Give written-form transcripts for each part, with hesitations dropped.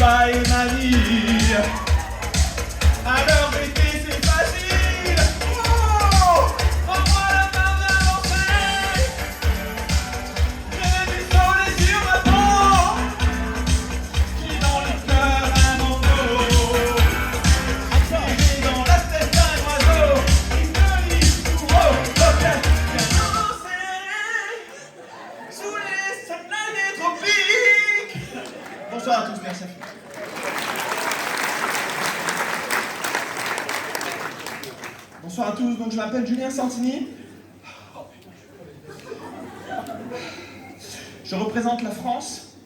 Dubaï est ma vie. Alors l'été c'est facile. Oh, prends-moi la main vers l'entrée. J'ai du soleil sur ma peau, qui dans le cœur un manteau. J'ai dans la tête un oiseau qui se lit tout haut. Ok, viens danser sous les soleils des tropiques. Bonsoir à tous, merci. Bonsoir à tous, donc je m'appelle Julien Santini. Je représente la France.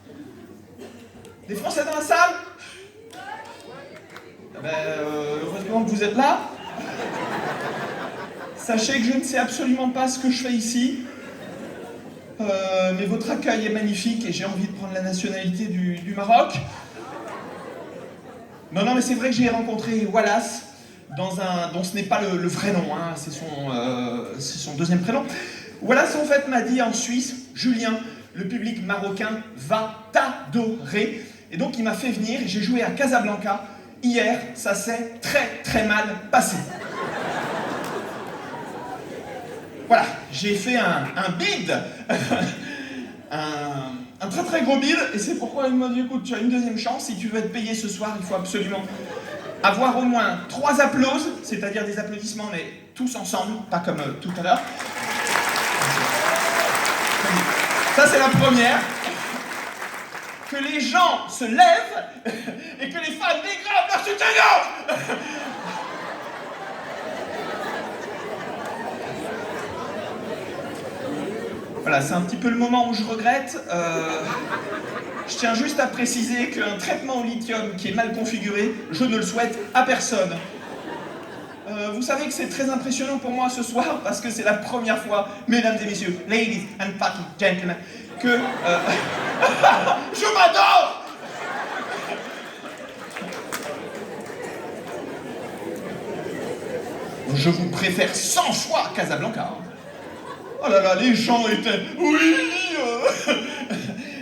Des Français dans la salle? Heureusement que vous êtes là. Sachez que je ne sais absolument pas ce que je fais ici. Mais votre accueil est magnifique et j'ai envie de prendre la nationalité du Maroc. Non, mais c'est vrai que j'ai rencontré Wallace, dont ce n'est pas le vrai nom, hein, c'est son deuxième prénom. Wallace, en fait, m'a dit en Suisse, Julien, le public marocain va t'adorer. Et donc, il m'a fait venir et j'ai joué à Casablanca. Hier, ça s'est très, très mal passé. Voilà, j'ai fait un bid, un très très gros bid, et c'est pourquoi il m'a dit, écoute, tu as une deuxième chance, si tu veux être payé ce soir, il faut absolument avoir au moins 3 applauses, c'est-à-dire des applaudissements, mais tous ensemble, pas comme tout à l'heure. Ça, c'est la première. Que les gens se lèvent et que les fans dégradent leur soutien. Voilà, c'est un petit peu le moment où je regrette. Je tiens juste à préciser qu'un traitement au lithium qui est mal configuré, je ne le souhaite à personne. Vous savez que c'est très impressionnant pour moi ce soir parce que c'est la première fois, mesdames et messieurs, ladies and fucking gentlemen, que... je m'adore! Je vous préfère 100 fois Casablanca. Oh là là, les gens étaient... Oui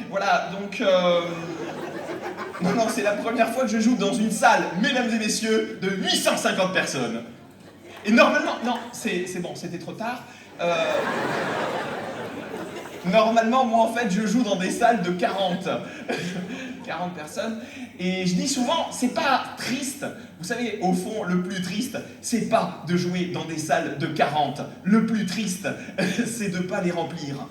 Voilà, donc... Non, c'est la première fois que je joue dans une salle, mesdames et messieurs, de 850 personnes. Et normalement... Non, c'est bon, c'était trop tard. Normalement, moi, en fait, je joue dans des salles de 40. 40 personnes. Et je dis souvent, c'est pas triste. Vous savez, au fond, le plus triste, c'est pas de jouer dans des salles de 40. Le plus triste, c'est de pas les remplir.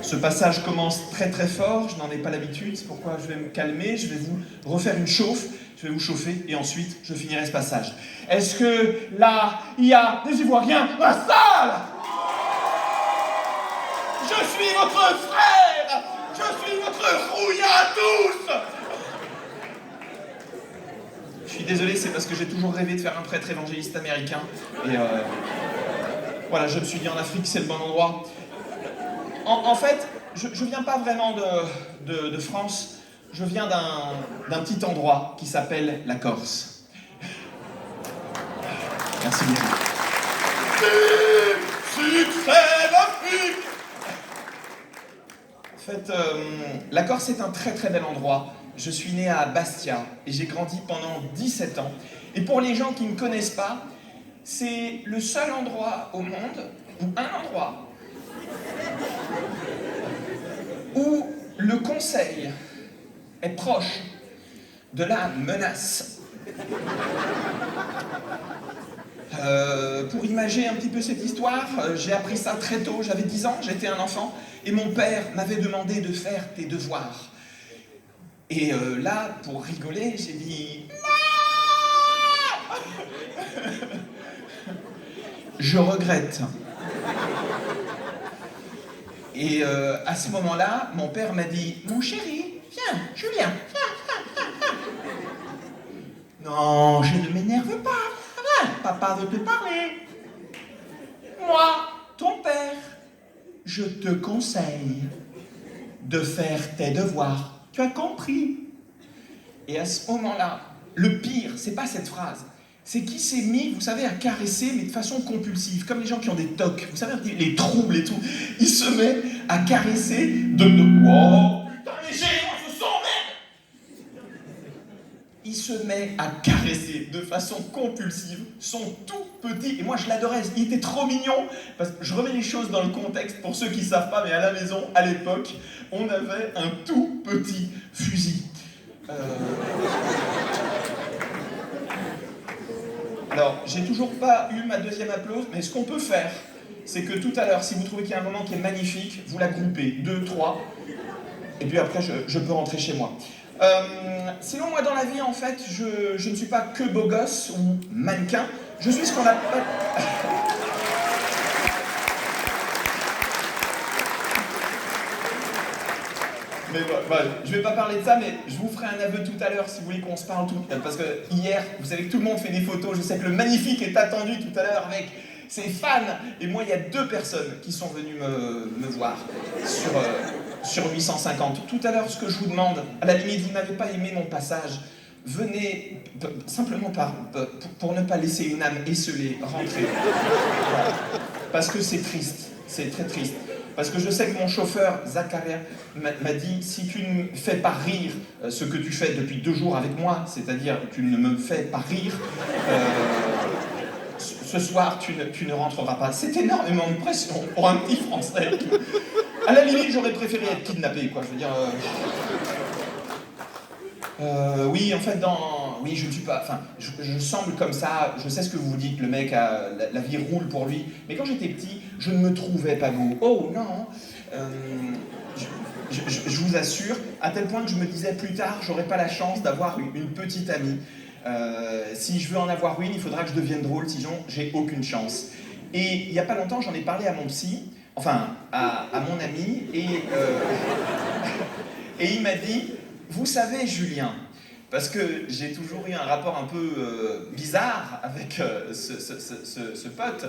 Ce passage commence très très fort, je n'en ai pas l'habitude, c'est pourquoi je vais me calmer, je vais vous refaire une chauffe, je vais vous chauffer et ensuite je finirai ce passage. Est-ce que là, il y a des Ivoiriens dans la salle? Je suis votre frère! Je suis votre rouillard à tous! Je suis désolé, c'est parce que j'ai toujours rêvé de faire un prêtre évangéliste américain. Et voilà, je me suis dit en Afrique, c'est le bon endroit. En fait, je viens pas vraiment de France, je viens d'un petit endroit qui s'appelle la Corse. Merci beaucoup. Succès l'Afrique! En fait, la Corse est un très très bel endroit. Je suis né à Bastia et j'ai grandi pendant 17 ans. Et pour les gens qui ne me connaissent pas, c'est le seul endroit au monde, ou un endroit, où le conseil est proche de la menace. Pour imager un petit peu cette histoire, j'ai appris ça très tôt, j'avais 10 ans, j'étais un enfant, et mon père m'avait demandé de faire tes devoirs. Et là, pour rigoler, j'ai dit non. Je regrette. Et à ce moment-là, mon père m'a dit « Mon chéri, viens, Julien, viens. » Non, je ne m'énerve pas. Viens, papa veut te parler. Moi, ton père, je te conseille de faire tes devoirs. Tu as compris? Et à ce moment-là, le pire, c'est pas cette phrase. c'est qu'il s'est mis, vous savez, à caresser, mais de façon compulsive, comme les gens qui ont des tocs, vous savez, les troubles et tout. Il se met à caresser Oh, putain, mais j'ai je sens, merde. Il se met à caresser de façon compulsive son tout petit, et moi je l'adorais, il était trop mignon, parce que je remets les choses dans le contexte pour ceux qui ne savent pas, mais à la maison, à l'époque, on avait un tout petit fusil. Alors, j'ai toujours pas eu ma deuxième applause, mais ce qu'on peut faire, c'est que tout à l'heure, si vous trouvez qu'il y a un moment qui est magnifique, vous la groupez, 2, 3, et puis après, je peux rentrer chez moi. Sinon, moi, dans la vie, en fait, je ne suis pas que beau gosse ou mannequin, je suis ce qu'on appelle... Mais voilà, je vais pas parler de ça, mais je vous ferai un aveu tout à l'heure si vous voulez qu'on se parle tout. Parce que hier, vous savez que tout le monde fait des photos, je sais que le magnifique est attendu tout à l'heure avec ses fans. Et moi, il y a 2 personnes qui sont venues me voir sur 850. Tout à l'heure, ce que je vous demande, à la limite, vous n'avez pas aimé mon passage, venez simplement pour ne pas laisser une âme esselée rentrer. Voilà. Parce que c'est triste, c'est très triste. Parce que je sais que mon chauffeur, Zakaria, m'a dit, si tu ne fais pas rire ce que tu fais depuis 2 jours avec moi, c'est-à-dire tu ne me fais pas rire, ce soir tu ne rentreras pas. C'est énormément de pression pour un petit Français. À la limite, j'aurais préféré être kidnappé, quoi. Je veux dire... oui, en fait, oui, je ne suis pas... Enfin, je semble comme ça, je sais ce que vous dites, le mec, la vie roule pour lui. Mais quand j'étais petit, je ne me trouvais pas beau. Oh, non. Je vous assure, à tel point que je me disais plus tard, j'aurais pas la chance d'avoir une petite amie. Si je veux en avoir une, il faudra que je devienne drôle, sinon j'ai aucune chance. Et il n'y a pas longtemps, j'en ai parlé à mon psy, enfin, à mon ami, et il m'a dit... Vous savez, Julien, parce que j'ai toujours eu un rapport un peu bizarre avec ce pote,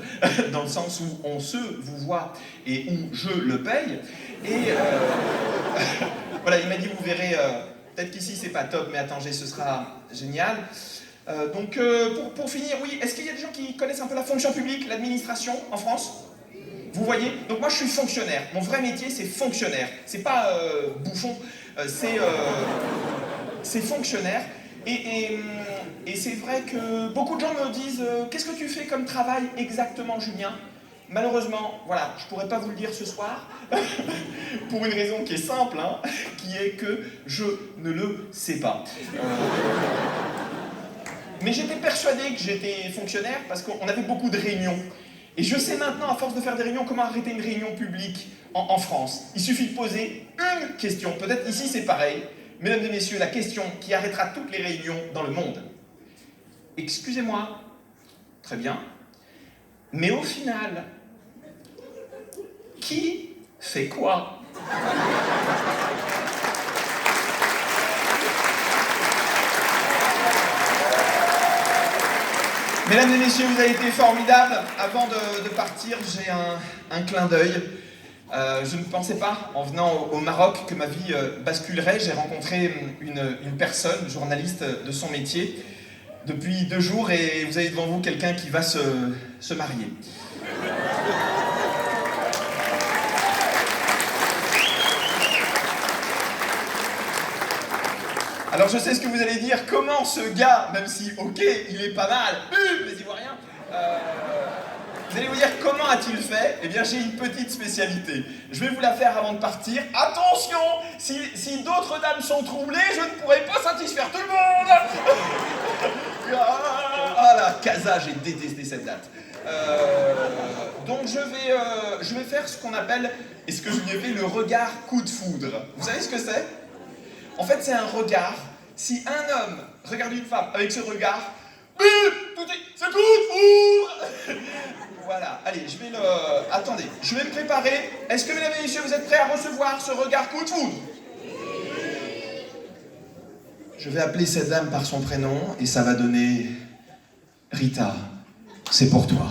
dans le sens où on se vous voit et où je le paye. Et voilà, il m'a dit, vous verrez, peut-être qu'ici c'est pas top, mais à Tanger ce sera génial. Donc pour finir, oui, est-ce qu'il y a des gens qui connaissent un peu la fonction publique, l'administration en France ? Vous voyez? Donc moi je suis fonctionnaire. Mon vrai métier c'est fonctionnaire. C'est pas bouffon, c'est fonctionnaire. Et c'est vrai que beaucoup de gens me disent qu'est-ce que tu fais comme travail exactement, Julien? Malheureusement, voilà, je pourrais pas vous le dire ce soir, pour une raison qui est simple, hein, qui est que je ne le sais pas. Mais j'étais persuadé que j'étais fonctionnaire parce qu'on avait beaucoup de réunions. Et je sais maintenant, à force de faire des réunions, comment arrêter une réunion publique en France. Il suffit de poser une question. Peut-être ici c'est pareil. Mesdames et messieurs, la question qui arrêtera toutes les réunions dans le monde. Excusez-moi. Très bien. Mais au final, qui fait quoi? Mesdames et messieurs, vous avez été formidables. Avant de partir, j'ai un clin d'œil. Je ne pensais pas, en venant au Maroc, que ma vie basculerait. J'ai rencontré une personne, journaliste de son métier, depuis 2 jours, et vous avez devant vous quelqu'un qui va se marier. Alors je sais ce que vous allez dire, comment ce gars, même si, ok, il est pas mal, les Ivoiriens, vous allez vous dire, comment a-t-il fait? Eh bien, j'ai une petite spécialité. Je vais vous la faire avant de partir. Attention, si d'autres dames sont troublées, je ne pourrai pas satisfaire tout le monde. Voilà, Casa, j'ai détesté cette date. Donc je vais faire ce qu'on appelle, et ce que je lui ai fait, le regard coup de foudre. Vous savez ce que c'est? En fait, c'est un regard. Si un homme regarde une femme avec ce regard, c'est coup de foudre. Voilà, allez, attendez, je vais me préparer. Est-ce que, mesdames et messieurs, vous êtes prêts à recevoir ce regard coup de foudre? Je vais appeler cette dame par son prénom et ça va donner... Rita, c'est pour toi.